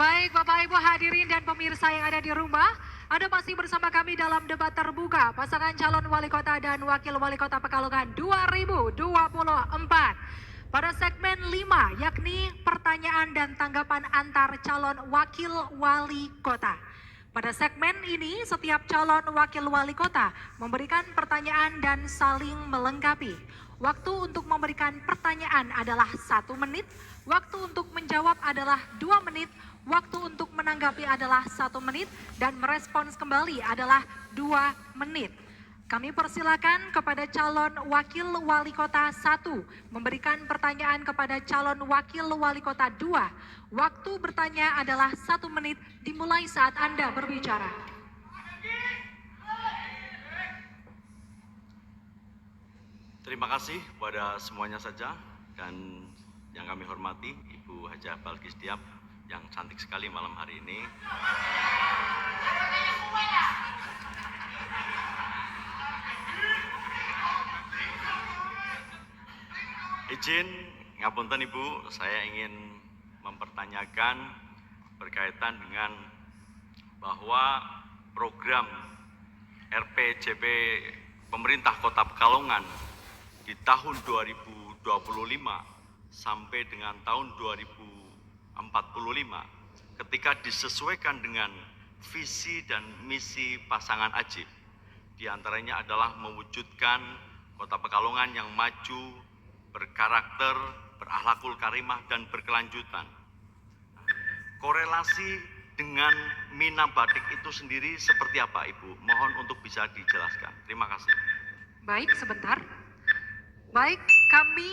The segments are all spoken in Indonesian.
Baik Bapak Ibu hadirin dan pemirsa yang ada di rumah, Anda masih bersama kami dalam debat terbuka pasangan calon wali kota dan wakil wali kota Pekalongan 2024. Pada segmen 5 yakni pertanyaan dan tanggapan antar calon wakil wali kota. Pada segmen ini setiap calon wakil wali kota memberikan pertanyaan dan saling melengkapi. Waktu untuk memberikan pertanyaan adalah 1 menit, waktu untuk menjawab adalah 2 menit, waktu untuk menanggapi adalah 1 menit, dan merespons kembali adalah 2 menit. Kami persilakan kepada calon wakil wali kota 1 memberikan pertanyaan kepada calon wakil wali kota 2. Waktu bertanya adalah 1 menit dimulai saat Anda berbicara. Terima kasih kepada semuanya saja dan yang kami hormati Ibu Hajah Balkis Diap yang cantik sekali malam hari ini. Izin ngapunten Ibu, saya ingin mempertanyakan berkaitan dengan bahwa program RPJP pemerintah Kota Pekalongan di tahun 2025 sampai dengan tahun 2045 ketika disesuaikan dengan visi dan misi pasangan Ajib, diantaranya adalah mewujudkan Kota Pekalongan yang maju, berkarakter, berakhlakul karimah dan berkelanjutan. Korelasi dengan Mina Batik itu sendiri seperti apa Ibu? Mohon untuk bisa dijelaskan. Terima kasih. Baik, sebentar. Baik, kami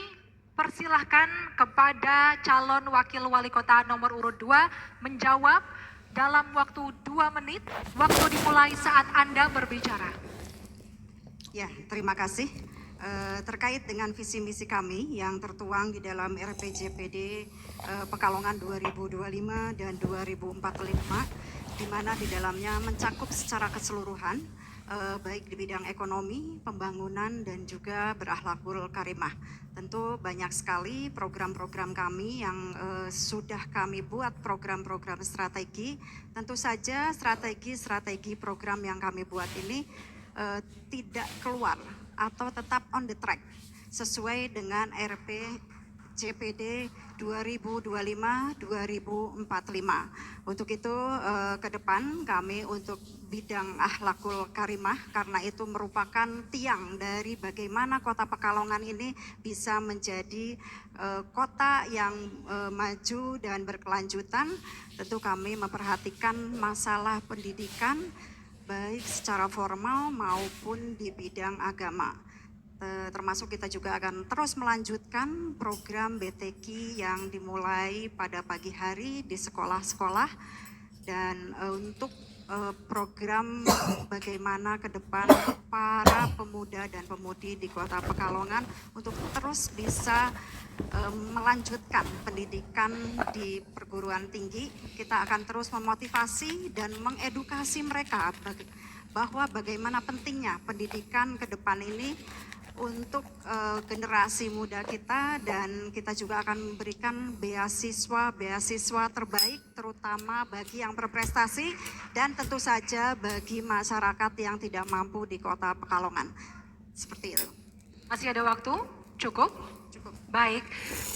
persilahkan kepada calon wakil wali kota nomor urut 2 menjawab dalam waktu 2 menit. Waktu dimulai saat Anda berbicara. Ya, terima kasih. Terkait dengan visi misi kami yang tertuang di dalam RPJPD Pekalongan 2025 dan 2045, di mana di dalamnya mencakup secara keseluruhan baik di bidang ekonomi, pembangunan, dan juga berakhlakul karimah. Tentu banyak sekali program-program kami yang sudah kami buat, program-program strategi. Tentu saja strategi program yang kami buat ini tidak keluar atau tetap on the track sesuai dengan RPJPD 2025-2045. Untuk itu ke depan kami untuk bidang akhlakul karimah, karena itu merupakan tiang dari bagaimana Kota Pekalongan ini bisa menjadi kota yang maju dan berkelanjutan. Tentu kami memperhatikan masalah pendidikan baik secara formal maupun di bidang agama. Termasuk kita juga akan terus melanjutkan program BTQ yang dimulai pada pagi hari di sekolah-sekolah, dan untuk program bagaimana ke depan para pemuda dan pemudi di Kota Pekalongan untuk terus bisa melanjutkan pendidikan di perguruan tinggi. Kita akan terus memotivasi dan mengedukasi mereka bahwa bagaimana pentingnya pendidikan ke depan ini untuk generasi muda kita, dan kita juga akan memberikan beasiswa terbaik terutama bagi yang berprestasi dan tentu saja bagi masyarakat yang tidak mampu di Kota Pekalongan. Seperti itu. Masih ada waktu? Cukup? Cukup. Baik,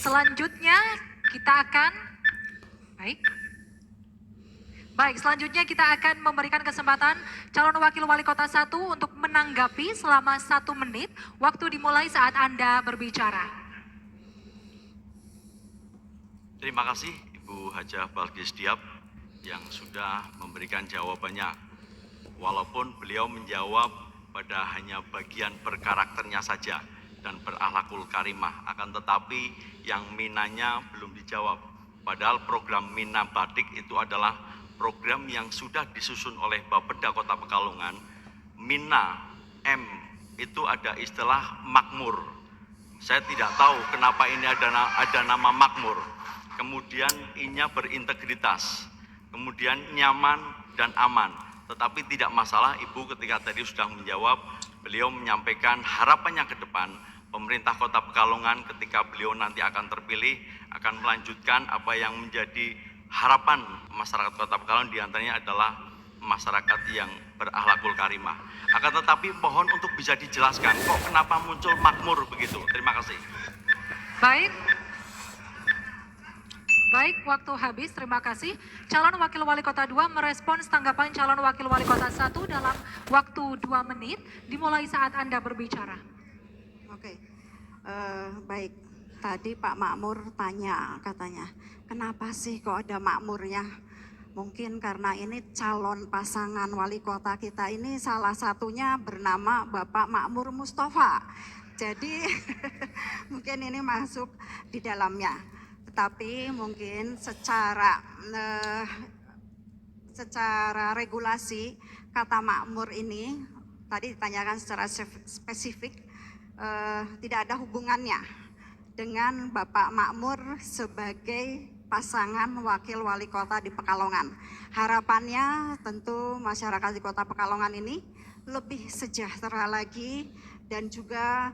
selanjutnya kita akan selanjutnya kita akan memberikan kesempatan calon wakil wali kota 1 untuk menanggapi selama 1 menit. Waktu dimulai saat Anda berbicara. Terima kasih Ibu Hajah Balkis Diap yang sudah memberikan jawabannya. Walaupun beliau menjawab pada hanya bagian berkarakternya saja dan berakhlakul karimah, akan tetapi yang minanya belum dijawab. Padahal program Mina Batik itu adalah program yang sudah disusun oleh Bapeda Kota Pekalongan. Mina M itu ada istilah makmur. Saya tidak tahu kenapa ini ada nama makmur. Kemudian I-nya berintegritas. Kemudian nyaman dan aman. Tetapi tidak masalah, Ibu ketika tadi sudah menjawab, beliau menyampaikan harapannya ke depan pemerintah Kota Pekalongan ketika beliau nanti akan terpilih akan melanjutkan apa yang menjadi harapan masyarakat Kota Pekalongan diantaranya adalah masyarakat yang berakhlakul karimah. Akan tetapi mohon untuk bisa dijelaskan kok kenapa muncul makmur begitu. Terima kasih. Baik, waktu habis. Terima kasih. Calon Wakil Wali Kota 2 merespons tanggapan calon Wakil Wali Kota 1 dalam waktu 2 menit, dimulai saat Anda berbicara. Oke, baik. Tadi Pak Makmur tanya, katanya, kenapa sih kok ada makmurnya? Mungkin karena ini calon pasangan wali kota kita ini salah satunya bernama Bapak Makmur Mustafa. Jadi mungkin ini masuk di dalamnya. Tetapi mungkin secara regulasi kata makmur ini tadi ditanyakan secara spesifik tidak ada hubungannya dengan Bapak Makmur sebagai pasangan wakil wali kota di Pekalongan. Harapannya tentu masyarakat di Kota Pekalongan ini lebih sejahtera lagi dan juga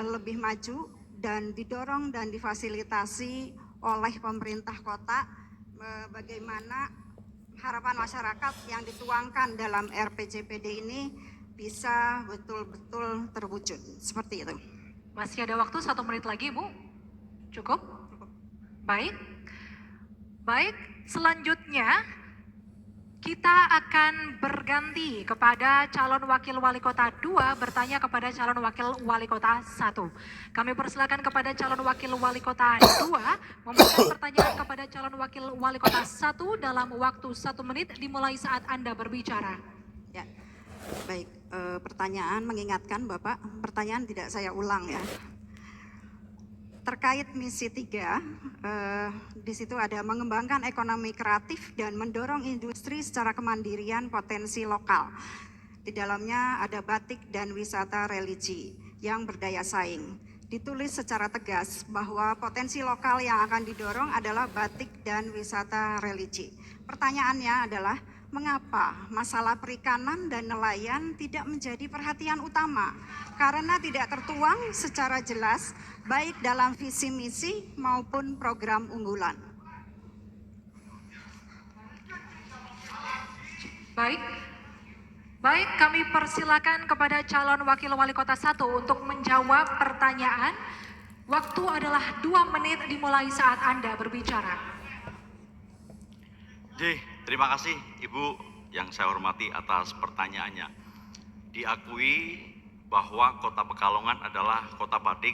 lebih maju dan didorong dan difasilitasi oleh pemerintah kota bagaimana harapan masyarakat yang dituangkan dalam RPJPD ini bisa betul-betul terwujud. Seperti itu. Masih ada waktu 1 menit lagi, Bu. Cukup? Baik. Selanjutnya kita akan berganti kepada calon Wakil Wali Kota 2 bertanya kepada calon Wakil Wali Kota 1. Kami persilakan kepada calon Wakil Wali Kota 2 memberikan pertanyaan kepada calon Wakil Wali Kota 1 dalam waktu 1 menit dimulai saat Anda berbicara. Ya, baik. Pertanyaan mengingatkan Bapak, pertanyaan tidak saya ulang ya. Terkait misi 3, di situ ada mengembangkan ekonomi kreatif dan mendorong industri secara kemandirian potensi lokal. Di dalamnya ada batik dan wisata religi yang berdaya saing. Ditulis secara tegas bahwa potensi lokal yang akan didorong adalah batik dan wisata religi. Pertanyaannya adalah, mengapa masalah perikanan dan nelayan tidak menjadi perhatian utama? Karena tidak tertuang secara jelas baik dalam visi misi maupun program unggulan. Baik, kami persilakan kepada calon Wakil Wali Kota 1 untuk menjawab pertanyaan. Waktu adalah 2 menit dimulai saat Anda berbicara. Terima kasih Ibu yang saya hormati atas pertanyaannya. Diakui bahwa Kota Pekalongan adalah kota batik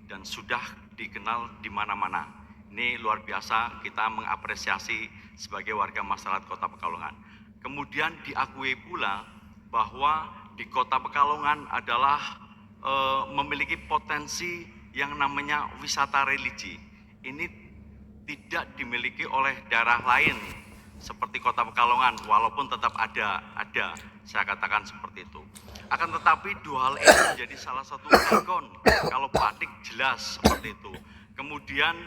dan sudah dikenal di mana-mana. Ini luar biasa, kita mengapresiasi sebagai warga masyarakat Kota Pekalongan. Kemudian diakui pula bahwa di Kota Pekalongan adalah memiliki potensi yang namanya wisata religi. Ini tidak dimiliki oleh daerah lain seperti Kota Pekalongan, walaupun tetap ada, saya katakan seperti itu. Akan tetapi dua hal ini menjadi salah satu ikon. Kalau batik jelas seperti itu. Kemudian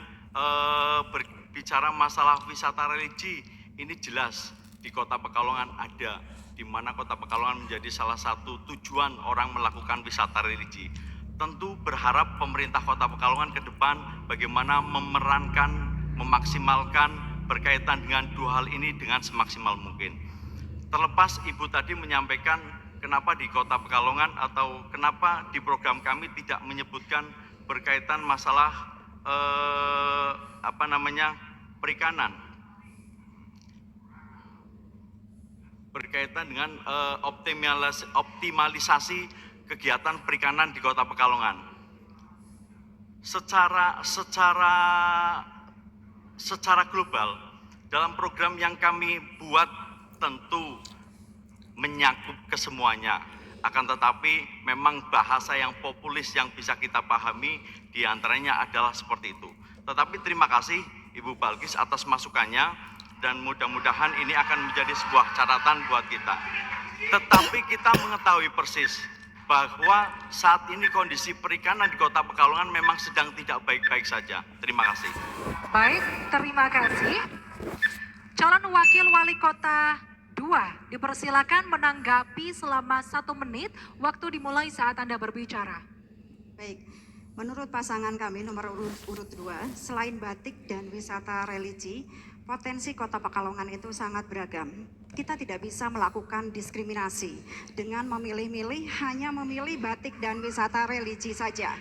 berbicara masalah wisata religi, ini jelas di Kota Pekalongan ada, di mana Kota Pekalongan menjadi salah satu tujuan orang melakukan wisata religi. Tentu berharap pemerintah Kota Pekalongan ke depan bagaimana memaksimalkan berkaitan dengan dua hal ini dengan semaksimal mungkin. Terlepas Ibu tadi menyampaikan kenapa di Kota Pekalongan atau kenapa di program kami tidak menyebutkan berkaitan masalah perikanan, berkaitan dengan optimalisasi kegiatan perikanan di Kota Pekalongan. Secara global, dalam program yang kami buat tentu menyangkut kesemuanya. Akan tetapi memang bahasa yang populis yang bisa kita pahami diantaranya adalah seperti itu. Tetapi terima kasih Ibu Balkis atas masukannya dan mudah-mudahan ini akan menjadi sebuah catatan buat kita. Tetapi kita mengetahui persis bahwa saat ini kondisi perikanan di Kota Pekalongan memang sedang tidak baik-baik saja. Terima kasih. Baik, terima kasih. Calon Wakil Wali Kota 2 dipersilakan menanggapi selama 1 menit. Waktu dimulai saat Anda berbicara. Baik, menurut pasangan kami nomor urut 2, selain batik dan wisata religi, Potensi Kota Pekalongan itu sangat beragam. Kita tidak bisa melakukan diskriminasi dengan memilih-milih hanya memilih batik dan wisata religi saja.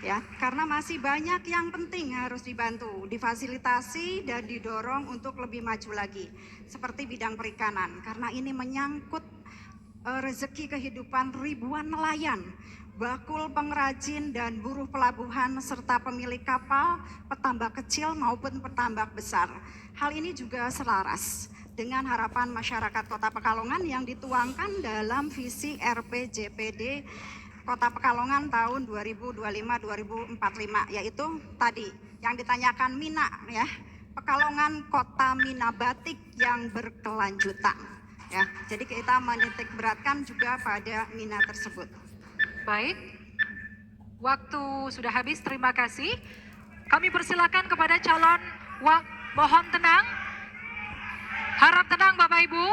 Ya, karena masih banyak yang penting harus dibantu, difasilitasi dan didorong untuk lebih maju lagi. Seperti bidang perikanan, karena ini menyangkut rezeki kehidupan ribuan nelayan, bakul pengrajin dan buruh pelabuhan serta pemilik kapal, petambak kecil maupun petambak besar. Hal ini juga selaras dengan harapan masyarakat Kota Pekalongan yang dituangkan dalam visi RPJPD Kota Pekalongan tahun 2025-2045, yaitu tadi yang ditanyakan Mina ya, Pekalongan Kota Mina Batik yang berkelanjutan. Ya, jadi kita menitik beratkan juga pada Mina tersebut. Baik, waktu sudah habis, terima kasih. Kami persilakan kepada calon mohon tenang. Harap tenang Bapak Ibu,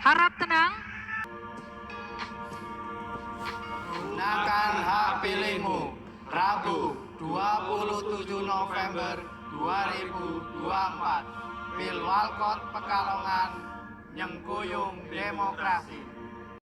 harap tenang. Gunakan hak pilihmu, Rabu 27 November 2024, Pilwalkot Pekalongan, Nyengkuyung Demokrasi.